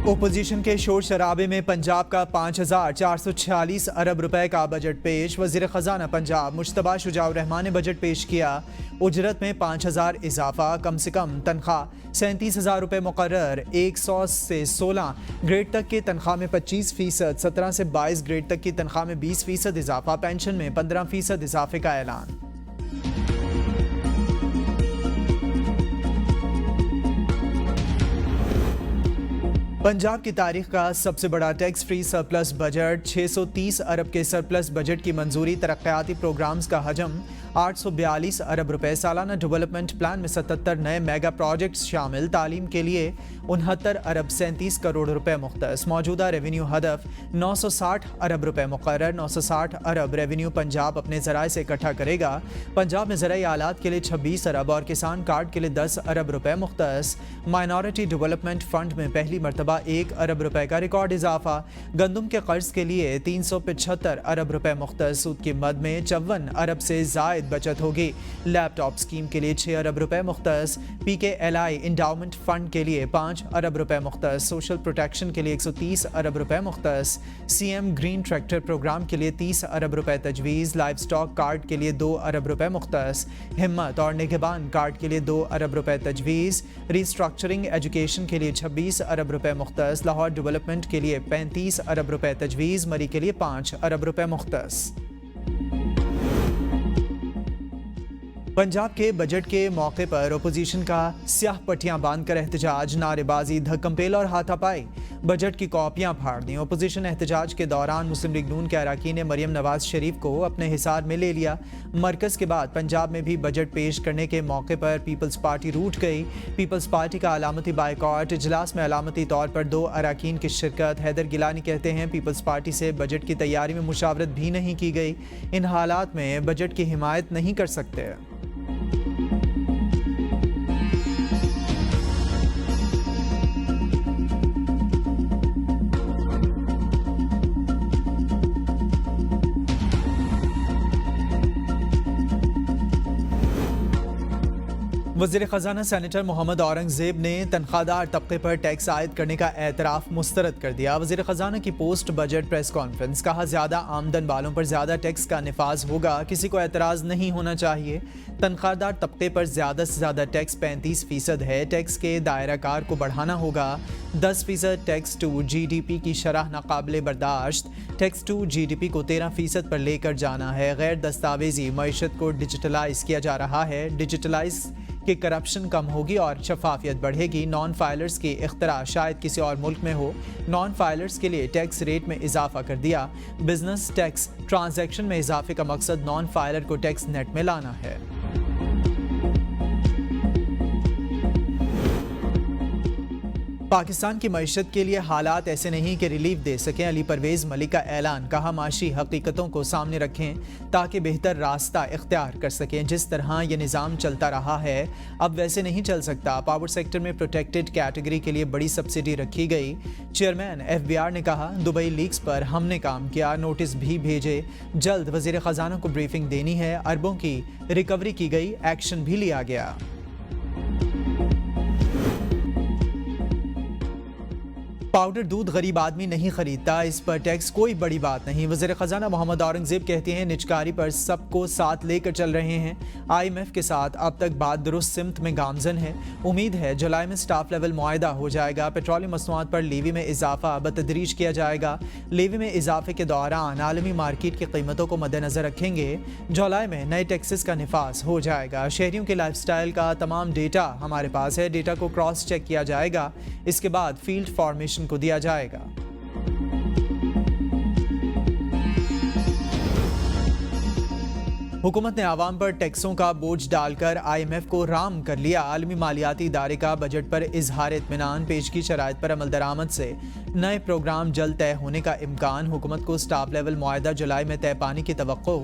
Opposition के शोर शराबे में पंजाब का 5,446 अरब रुपए का बजट पेश। वजीर खजाना पंजाब मुश्तबा शुजाउर रहमान ने बजट पेश किया। उजरत में 5,000 इजाफा, कम से कम तनख्वाह 37,000 रुपये मुकर्रर। 100 से 16 ग्रेड तक की तनख्वाह में 25%, 17 से 22 ग्रेड तक की तनख्वाह में 20% इजाफा, पेंशन में 15% इजाफे का ऐलान। पंजाब की तारीख का सबसे बड़ा टैक्स फ्री सरप्लस बजट। 630 अरब के सरप्लस बजट की मंजूरी। तरक्याती प्रोग्राम्स का हजम 842 अरब रुपए। सालाना डेवलपमेंट प्लान में 77 नए मेगा प्रोजेक्ट्स शामिल। तालीम के लिए 69 अरब 37 करोड़ रुपए मुख्तस। मौजूदा रेवेन्यू हदफ 960 अरब रुपए मुकर्रर। 960 अरब रेवेन्यू पंजाब अपने ज़राए से इकट्ठा करेगा। पंजाब में ज़राई आलात के लिए 26 अरब और किसान कार्ड के लिए 10 अरब रुपए मुख्तस। माइनॉरिटी डेवलपमेंट फंड में पहली मरतबा 1 अरब रुपए का रिकॉर्ड इजाफा। गंदम के कर्ज के लिए 375 अरब रुपए मुख्तस। सूद की मद में 54 अरब से जायद बचत होगी। लैपटॉप स्कीम के लिए 6 अरब रुपए मुख्तस। PKLI इंडाउमेंट फंड के लिए 5 अरब रुपए मुख्तस। सोशल प्रोटेक्शन के लिए 130 अरब रुपए मुख्तस। CM ग्रीन ट्रैक्टर प्रोग्राम के लिए 30 अरब रुपए तजवीज़। लाइव स्टॉक कार्ड के लिए 2 अरब रुपए मुख्तस। हिम्मत और निगहबान कार्ड के लिए 2 अरब रुपए तजवीज़। रिस्ट्रक्चरिंग एजुकेशन के लिए 26 अरब रुपए मुख्तस। लाहौर डेवलपमेंट के लिए 35 अरब रुपए तजवीज़। मरी के लिए 5 अरब रुपए मुख्तस। पंजाब के बजट के मौके पर ओपोजिशन का स्याह पट्टियां बांधकर एहतजाज, नारेबाजी, धक्कमपेल और हाथापाई। बजट की कॉपियां फाड़ दी। ओपोजिशन एहतजाज के दौरान मुस्लिम लीग नून के अरकान ने मरियम नवाज शरीफ को अपने हिसार में ले लिया। मरकज़ के बाद पंजाब में भी बजट पेश करने के मौके पर पीपल्स पार्टी रूठ गई। पीपल्स पार्टी का अलामती बाइकॉट। इजलास में अलामती तौर पर 2 अरकान की शिरकत। हैदर गिलानी कहते हैं पीपल्स पार्टी से बजट की तैयारी में मुशावरत भी नहीं की गई। इन हालात में बजट की हिमायत नहीं कर सकते। वज़ीर ख़जाना सेनेटर मोहम्मद औरंगज़ेब ने तनख्वाहदार तबके पर टैक्स आयद करने का एतराफ़ मुस्तरद कर दिया। वज़ीर ख़जाना की पोस्ट बजट प्रेस कॉन्फ्रेंस। कहा ज़्यादा आमदन वालों पर ज़्यादा टैक्स का निफाज होगा, किसी को एतराज़ नहीं होना चाहिए। तनख्वाहदार तबके पर ज़्यादा से ज़्यादा टैक्स 35% है। टैक्स के दायरा कार को बढ़ाना होगा। 10% टैक्स टू GDP की शरह नाकाबिले बर्दाश्त। टैक्स टू GDP को 13% पर लेकर जाना है। गैर दस्तावेजी मईशत को डिजिटलाइज किया जा रहा है। डिजिटलाइज कि करप्शन कम होगी और शफाफियत बढ़ेगी। नॉन फाइलर्स की इख्तरा शायद किसी और मुल्क में हो। नॉन फाइलर्स के लिए टैक्स रेट में इजाफा कर दिया। बिजनेस टैक्स ट्रांजैक्शन में इजाफे का मकसद नॉन फाइलर को टैक्स नेट में लाना है। पाकिस्तान की मईशत के लिए हालात ऐसे नहीं कि रिलीफ दे सकें। अली परवेज़ मलिक का ऐलान। कहा माशी हकीकतों को सामने रखें ताकि बेहतर रास्ता इख्तियार कर सकें। जिस तरह यह निज़ाम चलता रहा है अब वैसे नहीं चल सकता। पावर सेक्टर में प्रोटेक्टेड कैटेगरी के लिए बड़ी सब्सिडी रखी गई। चेयरमैन FBR ने कहा दुबई लीक्स पर हमने काम किया, नोटिस भी भेजे। जल्द वज़ीर ख़जाना को ब्रीफिंग देनी है। अरबों की रिकवरी की गई, एक्शन भी लिया गया। पाउडर दूध गरीब आदमी नहीं खरीदता, इस पर टैक्स कोई बड़ी बात नहीं। वज़ीर ख़जाना मोहम्मद औरंगज़ेब कहते हैं निजकारी पर सबको साथ लेकर चल रहे हैं। IMF के साथ अब तक बात दुरुस्त सिमत में गामजन है। उम्मीद है जुलाई में स्टाफ लेवल मुआहदा हो जाएगा। पेट्रोलियम मसनूआत पर लीवी में इजाफा बतदरीज किया जाएगा। लीवी में इजाफे के दौरान आलमी मार्केट की कीमतों को मद्देनजर रखेंगे। जुलाई में नए टैक्सेस का निफास हो जाएगा। शहरियों के लाइफ स्टाइल का तमाम डेटा हमारे पास है। डेटा को क्रॉस चेक किया जाएगा। इसके बाद फील्ड फॉर्मेशन को दिया जाएगा। हुकूमत ने आवाम पर टैक्सों का बोझ डालकर IMF को राम कर लिया। आलमी मालियाती इदारे का बजट पर इजहार इत्मीनान। पेश की शराइत पर अमल दरामद से नए प्रोग्राम जल्द तय होने का इम्कान। हुकूमत को स्टाफ लेवल मुआहदा जुलाई में तय पाने की तवक्को।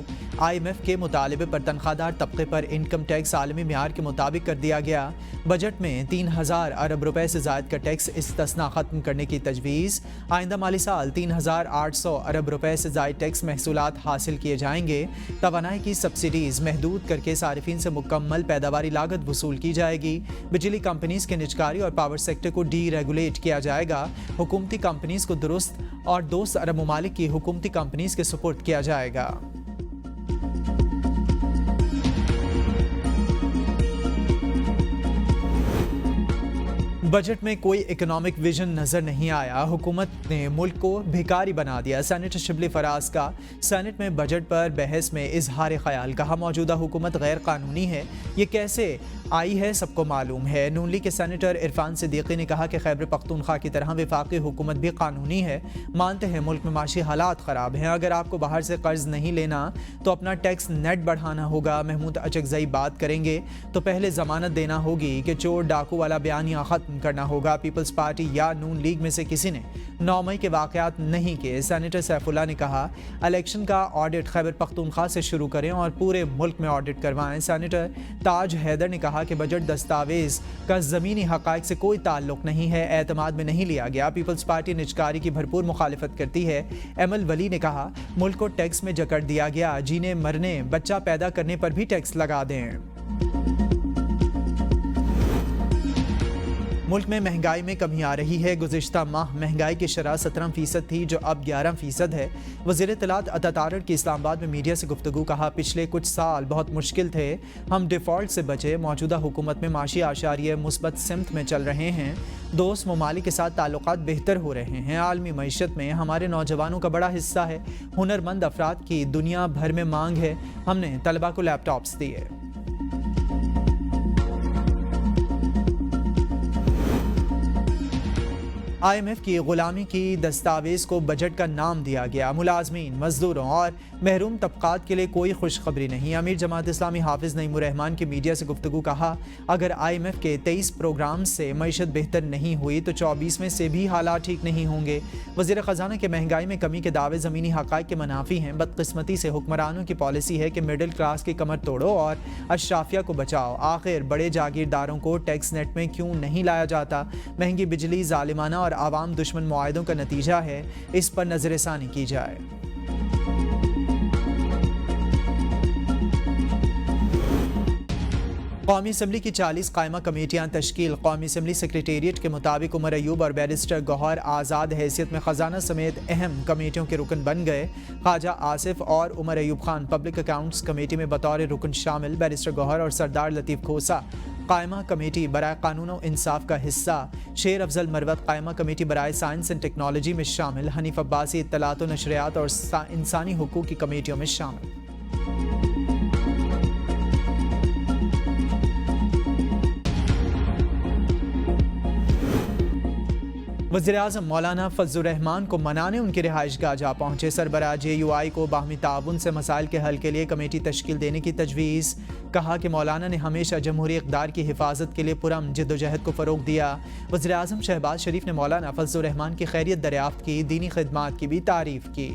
IMF के मुतालिबे पर तनख्वाहदार तबके पर इनकम टैक्स आलमी मियार के मुताबिक कर दिया गया। बजट में 3000 अरब रुपए से जायद का टैक्स इस्तिस्ना खत्म करने की तजवीज़। आइंदा माली साल 3800 अरब रुपए से जायद टैक्स महसूलात हासिल किए जाएंगे। तवानाई की सब्सिडीज महदूद करके सारिफिन से मुकम्मल पैदावारी लागत वसूल की जाएगी। बिजली कंपनीज के निजकारी और पावर सेक्टर को डी रेगुलेट किया जाएगा। हुकूमती कंपनीज को दुरुस्त और दोस्त अरब ममालिक की हुकूमती कंपनीज के सुपुर्द किया जाएगा। बजट में कोई इकोनॉमिक विजन नजर नहीं आया। हुकूमत ने मुल्क को भिखारी बना दिया। सेनेटर शिबली फराज का सेनेट में बजट पर बहस में इजहार ख्याल। कहा, मौजूदा हुकूमत गैर कानूनी है, ये कैसे आई है सबको मालूम है। नून लीग के सेनेटर इरफान सिद्दीकी ने कहा कि खैबर पख्तूनख्वा की तरह वफाकी हुकूमत भी कानूनी है। मानते हैं मुल्क में माशी हालात ख़राब हैं, अगर आपको बाहर से कर्ज नहीं लेना तो अपना टैक्स नेट बढ़ाना होगा। महमूद अचकजई बात करेंगे तो पहले जमानत देना होगी कि चोर डाकू वाला बयानिया ख़त्म करना होगा। पीपल्स पार्टी या नून लीग में से किसी ने 9 मई के वाक़यात नहीं किए। सेनेटर सैफुल्लाह ने कहा, इलेक्शन का ऑडिट खैबर पख्तूनख्वा से शुरू करें और पूरे मुल्क में ऑडिट करवाएं। सेनेटर ताज हैदर ने कहा कि बजट दस्तावेज का ज़मीनी हक़ाइक़ से कोई ताल्लुक नहीं है, एतमाद में नहीं लिया गया। पीपल्स पार्टी निजकारी की भरपूर मुखालिफत करती है। एमएल वली ने कहा, मुल्क को टैक्स में जकड़ दिया गया, जीने मरने बच्चा पैदा करने पर भी टैक्स लगा दें। मुल्क में महंगाई में कमी आ रही है। गुज़िश्ता माह महंगाई की शरह 17% थी, जो अब 11% है। वज़ीर इत्तलात अता तारड़ की इस्लामाबाद में मीडिया से गुफ्तगू। कहा, पिछले कुछ साल बहुत मुश्किल थे, हम डिफ़ॉल्ट से बचे। मौजूदा हुकूमत में माशी आशारिये मुस्बत सिमत में चल रहे हैं। दोस्त ममालिक के साथ ताल्लुकात बेहतर हो रहे हैं। आलमी मईशत में हमारे नौजवानों का बड़ा हिस्सा है। हुनरमंद अफराद की दुनिया भर में मांग है। हमने तलबा को लैपटॉप्स दिए। IMF की गुलामी की दस्तावेज को बजट का नाम दिया गया। मुलाजमीन, मजदूरों और महरूम तबकात के लिए कोई खुशखबरी नहीं। अमीर जमात इस्लामी हाफिज नईमुर रहमान की मीडिया से गुफ्तगू। कहा, अगर IMF के 23 प्रोग्राम से मईशत बेहतर नहीं हुई तो 24 में से भी हालात ठीक नहीं होंगे। वज़ीर ख़जाना के महंगाई में कमी के दावे ज़मीनी हक़ाइक़ के मुनाफी हैं। बदकिस्मती से हुक्मरानों की पॉलिसी है कि मिडिल क्लास की कमर तोड़ो और अशराफिया को बचाओ। आखिर बड़े जागीरदारों को टैक्स नेट में क्यों नहीं लाया जाता? महंगी बिजली ज़ालिमाना और आवाम दुश्मन मुआहिदों का नतीजा है। इस पर नजरसानी की जाए। कौमी असम्बली की 40 कायमा कमेटियाँ तश्कील। कौमी असम्बली सेक्रेटेरिएट के मुताबिक उमर अयूब और बैरिस्टर गौहर आज़ाद हैसियत में ख़जाना समेत अहम कमेटियों के रुकन बन गए। ख्वाजा आसिफ और Umar Ayub Khan public accounts committee में बतौर रुकन शामिल। बैरिस्टर गौहर और सरदार लतीफ़ खोसा कायमा कमेटी बराए कानून और इंसाफ का हिस्सा। शेर अफजल मरवत कायमा कमेटी बराए साइंस एंड टेक्नोलॉजी में शामिल। हनीफ अब्बासी इत्तलात व नशरियात और इंसानी हुकूक की कमेटियों में शामिल। वज़ीर-ए-आज़म मौलाना फजलुर रहमान को मनाने उनकी रिहाइशगाह जा पहुंचे। सरबराह JUI को बाहमी ताउन से मसाइल के हल के लिए कमेटी तश्कील देने की तजवीज़। कहा कि मौलाना ने हमेशा जमहूरी इक़्तिदार की हिफाजत के लिए पुरअमन जिद्दोजहद को फ़रोग़ दिया। वज़ीर-ए-आज़म शहबाज शरीफ ने मौलाना फजलुर रहमान की खैरियत दरियाफ्त की। दीनी खिदमात की भी तारीफ़ की।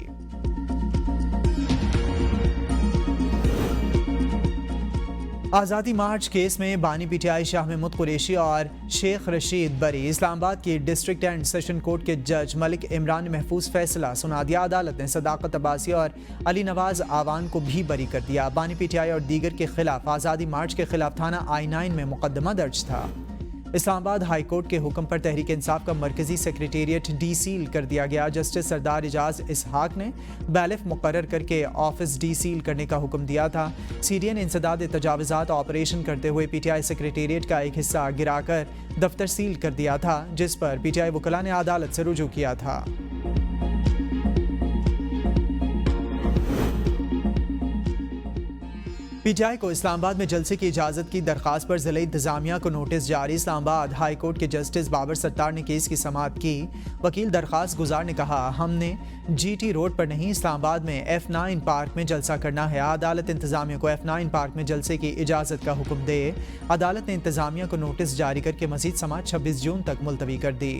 आज़ादी मार्च केस में बानी PTI शाह महमूद कुरैशी और शेख रशीद बरी। इस्लामाबाद की डिस्ट्रिक्ट एंड सेशन कोर्ट के जज मलिक इमरान ने महफूज फैसला सुना दिया। अदालत ने सदाकत अब्बासी और अली नवाज आवान को भी बरी कर दिया। बानी PTI और दीगर के खिलाफ आज़ादी मार्च के खिलाफ थाना I9 में मुकदमा दर्ज था। इस्लामाबाद हाई कोर्ट के हुक्म पर तहरीक इंसाफ का मरकजी सेक्रेटेरिएट डीसील कर दिया गया। जस्टिस सरदार इजाज इसहाक ने बैलिफ मुकर्रर करके ऑफिस डीसील करने का हुक्म दिया था। CDN इंसदाद तजावुज़ात ऑपरेशन करते हुए PTI सेक्रेटेरिएट का एक हिस्सा गिराकर दफ्तर सील कर दिया था, जिस पर PTI वकला ने अदालत से रुजू किया था। PTI को इस्लामाबाद में जलसे की इजाज़त की दरख्वास्त पर ज़िला इंतज़ामिया को नोटिस जारी। इस्लामाबाद हाई कोर्ट के जस्टिस बाबर सत्तार ने केस की समाअत की। वकील दरख्वास्त गुजार ने कहा, हमने GT रोड पर नहीं इस्लामाबाद में F9 पार्क में जलसा करना है। अदालत इंतज़ामिया को F9 पार्क में जलसे की इजाज़त का हुक्म दे। अदालत ने इंतज़ामिया को नोटिस जारी करके मज़ीद समाअत 26 जून तक मुलतवी कर दी।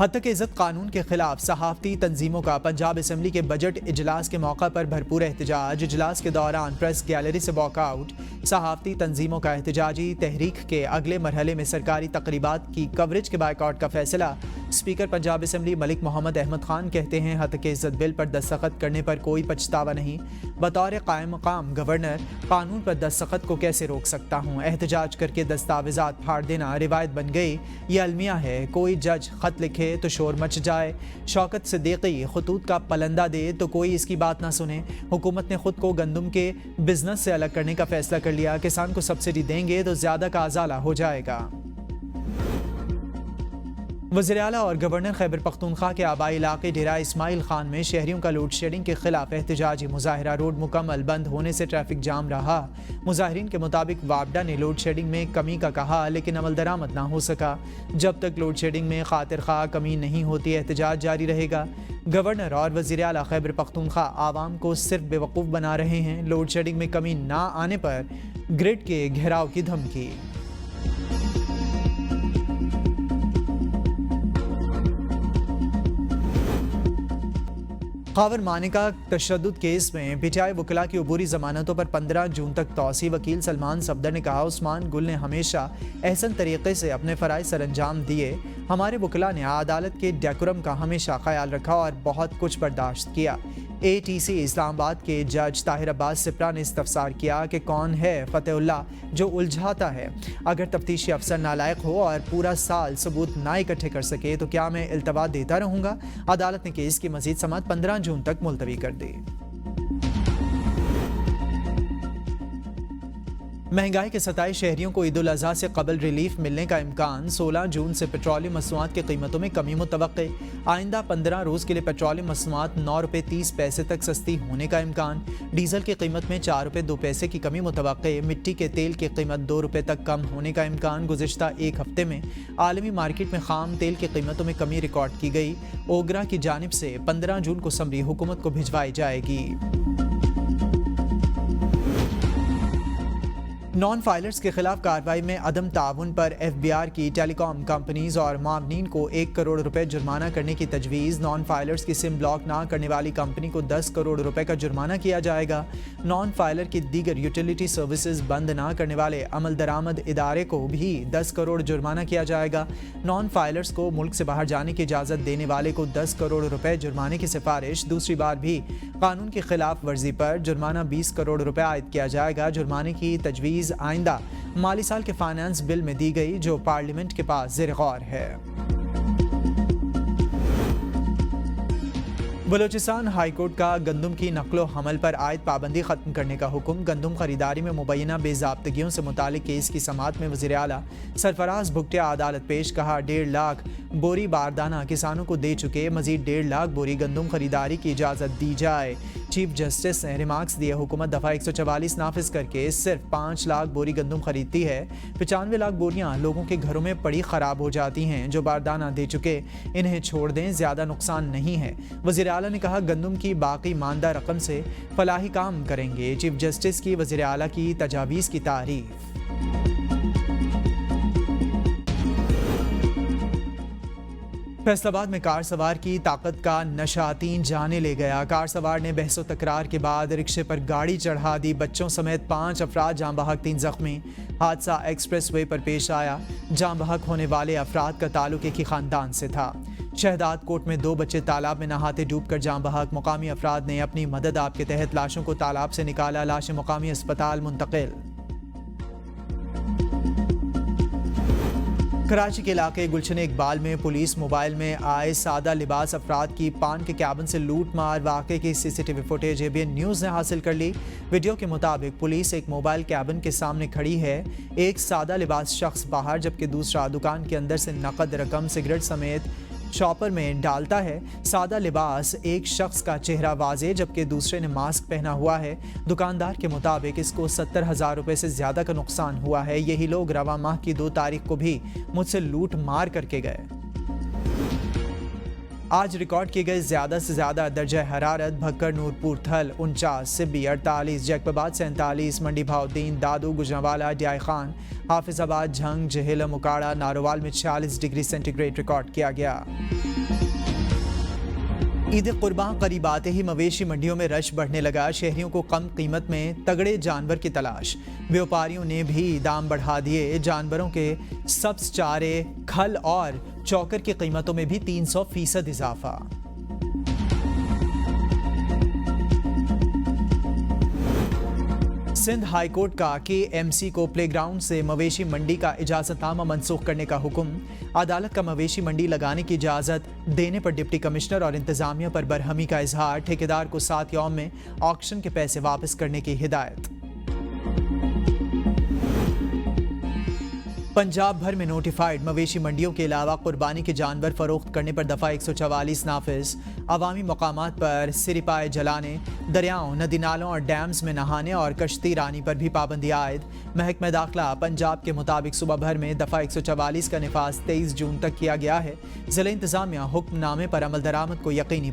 हत्या के इज्जत कानून के खिलाफ सहाफती तंजीमों का पंजाब असेंबली के बजट इजलास के मौका पर भरपूर एहतजाज। इजलास के दौरान प्रेस गैलरी से वॉकआउट। सहाफती तंजीमों का एहतजाजी तहरीक के अगले मरहले में सरकारी तकरीबात की कवरेज के बायकॉट का फैसला। स्पीकर पंजाब असेंबली मलिक मोहम्मद अहमद खान कहते हैं हत्या के इज्जत बिल पर दस्तखत करने पर कोई पछतावा नहीं। बतौर कायम मकाम गवर्नर कानून पर दस्तखत को कैसे रोक सकता हूँ। एहतजाज करके दस्तावेजात फाड़ देना रिवायत बन गई, ये अलमिया है। कोई जज खत लिखे तो शोर मच जाए। शौकत सिद्दीकी खतूत का पलंदा दे तो कोई इसकी बात ना सुने। हुकूमत ने खुद को गंदम के बिजनेस से अलग करने का फैसला कर लिया। किसान को सब्सिडी देंगे तो ज्यादा का अजाला हो जाएगा। वज़ीर आला और गवर्नर खैबर पख्तूनख्वा के आबाई इलाके डेरा इस्माइल खान में शहरियों का लोड शेडिंग के खिलाफ एहतजाजी मुजाहरा। रोड मुकम्मल बंद होने से ट्रैफिक जाम रहा। मुजाहिरीन के मुताबिक वापडा ने लोड शेडिंग में कमी का कहा, लेकिन अमल दरामद ना हो सका। जब तक लोड शेडिंग में खातिर खा कमी नहीं होती एहतजाज जारी रहेगा। गवर्नर और वज़ीर आला खैबर पख्तूनख्वा आवाम को सिर्फ बेवकूफ़ बना रहे हैं। लोड शेडिंग में कमी ना आने पर ग्रिड के घेराव की धमकी। खावर मानिका तशद्दुद केस में पीटीआई वकला की अबूरी जमानतों पर 15 जून तक तौसी। वकील सलमान सफदर ने कहा उस्मान गुल ने हमेशा एहसन तरीके से अपने फ़राइज़ सर अंजाम दिए। हमारे वकला ने अदालत के डेकोरम का हमेशा ख्याल रखा और बहुत कुछ बर्दाश्त किया। ATC इस्लामाबाद के जज ताहिर अब्बास सिप्रा ने इस्तफसार किया कि कौन है फतेहुल्लाह जो उलझाता है। अगर तफ्तीशी अफसर नालायक हो और पूरा साल सबूत ना इकट्ठे कर सके तो क्या मैं इल्तवा देता रहूँगा। अदालत ने केस की मजीद समाअत 15 जून तक मुलतवी कर दी। महंगाई के सताए शहरियों को ईद उल अज़हा से कबल रिलीफ मिलने का इम्कान। 16 जून से पेट्रोलियम मसनूआत की कीमतों में कमी मुतवक्के। आइंदा 15 रोज़ के लिए पेट्रोलियम मसनूआत 9 रुपये 30 पैसे तक सस्ती होने का इम्कान। डीजल की कीमत में 4 रुपये 2 पैसे की कमी मुतवक्के। मिट्टी के तेल की कीमत 2 रुपये तक कम होने का इम्कान। गुज़िश्ता एक हफ्ते में आलमी मार्केट में खाम तेल की कीमतों में कमी रिकॉर्ड की गई। ओगरा की जानिब से 15 जून को समरी हुकूमत को भिजवाई जाएगी। नॉन फाइलर्स के खिलाफ कार्रवाई में अदम ताउन पर FBR की टेलीकॉम कंपनीज और मावनीन को 1 करोड़ रुपए जुर्माना करने की तजवीज़। नॉन फाइलर्स की सिम ब्लॉक ना करने वाली कंपनी को 10 करोड़ रुपए का जुर्माना किया जाएगा। नॉन फाइलर की दीगर यूटिलिटी सर्विसेज बंद ना करने वाले अमल दरामद इदारे को भी 10 करोड़ जुर्माना किया जाएगा। नॉन फाइलर्स को मुल्क से बाहर जाने की इजाज़त देने वाले को 10 करोड़ रुपए जुर्माने की सिफारिश। दूसरी बार भी कानून की खिलाफ वर्जी पर जुर्माना 20 करोड़ रुपए आयद किया जाएगा। जुर्माने की तजवीज़ आइंदा माली साल के फाइनेंस बिल में दी गई जो पार्लियामेंट के पास ज़ेर गौर है। बलोचिस्तान हाईकोर्ट का गंदम की नकलो हमल पर आयद पाबंदी खत्म करने का हुक्म। गंदम खरीदारी में मुबैना बेज़ाब्तगियों से मुतालिक केस की समाअत में वज़ीर आला सरफराज भुगटिया अदालत पेश। कहा 1.5 लाख बोरी बारदाना किसानों को दे चुके, मजीद 1.5 लाख बोरी गंदम खरीदारी की इजाज़त दी जाए। चीफ जस्टिस ने रिमार्क्स दिए हुकूमत दफ़ा 144 नाफिज करके सिर्फ 5 लाख बोरी गंदम खरीदती है। 95 लाख बोरियां लोगों के घरों में पड़ी ख़राब हो जाती हैं। जो बारदाना दे चुके इन्हें छोड़ दें, ज़्यादा नुकसान नहीं है। वज़ीर आला ने कहा गंदम की बाकी मानदा रकम से फलाही काम करेंगे। चीफ जस्टिस की वज़ीर आला की तजावीज़ की तारीफ। फैसलाबाद में कार सवार की ताकत का नशा 3 जाने ले गया। कार सवार ने बहसो तकरार के बाद रिक्शे पर गाड़ी चढ़ा दी। बच्चों समेत 5 अफराद जाँ बहक 3 जख्मी। हादसा एक्सप्रेस वे पर पेश आया। जाँ बहक होने वाले अफराद का ताल्लुक एक ही खानदान से था। शहदाद कोट में 2 बच्चे तालाब में नहाते डूबकर जाँ बहक। मुकामी अफराद ने अपनी मदद आप के तहत लाशों को तालाब से निकाला। लाशें मुकामी अस्पताल मुंतकिल। कराची के इलाके गुलशन इकबाल में पुलिस मोबाइल में आए सादा लिबास अफराद की पान के कैबिन से लूट मार वाक़े की CCTV फुटेज ABN न्यूज़ ने हासिल कर ली। वीडियो के मुताबिक पुलिस एक मोबाइल कैबिन के सामने खड़ी है। एक सादा लिबास शख्स बाहर जबकि दूसरा दुकान के अंदर से नकद रकम सिगरेट समेत शॉपर में डालता है। सादा लिबास एक शख्स का चेहरा वाज़े जबकि दूसरे ने मास्क पहना हुआ है। दुकानदार के मुताबिक इसको 70,000 रुपये से ज़्यादा का नुकसान हुआ है। यही लोग रवा माह की 2 तारीख को भी मुझसे लूट मार करके गए। आज रिकॉर्ड किए गए ज्यादा से ज्यादा दर्जा हरारत भक्कर नूरपुर थल 49, सिब्बी 48, जैकबाबाद 47, मंडी भाउद्दीन, दादू, गुजरांवाला, डियाई खान, हाफिजाबाद, झंग, जहेलम, उकाड़ा, नारोवाल में 46 डिग्री सेंटीग्रेड रिकॉर्ड किया गया। ईद कुर्बान करीब आते ही मवेशी मंडियों में रश बढ़ने लगा। शहरियों को कम कीमत में तगड़े जानवर की तलाश। व्यापारियों ने भी दाम बढ़ा दिए। जानवरों के सब्ज चारे, खल और चौकर की कीमतों में भी 300% इजाफा। सिंध हाई कोर्ट का KMC को प्लेग्राउंड से मवेशी मंडी का इजाजतनामा मनसूख करने का हुक्म। अदालत का मवेशी मंडी लगाने की इजाजत देने पर डिप्टी कमिश्नर और इंतजामिया पर बरहमी का इजहार। ठेकेदार को 7 यौम में ऑक्शन के पैसे वापस करने की हिदायत। पंजाब भर में नोटिफाइड मवेशी मंडियों के अलावा कुर्बानी के जानवर फरोख्त करने पर दफ़ा 144 नाफिज। अवामी मकामात पर सिरिपाए जलाने, दरियाओं, नदी नालों और डैम्स में नहाने और कश्ती रानी पर भी पाबंदी आयद। महकमा दाखिला पंजाब के मुताबिक सुबह भर में दफ़ा 144 का निफाज 23 जून तक किया गया है। ज़िला इंतज़ामिया हुक्मनामे पर अमल दरामद को यकीनी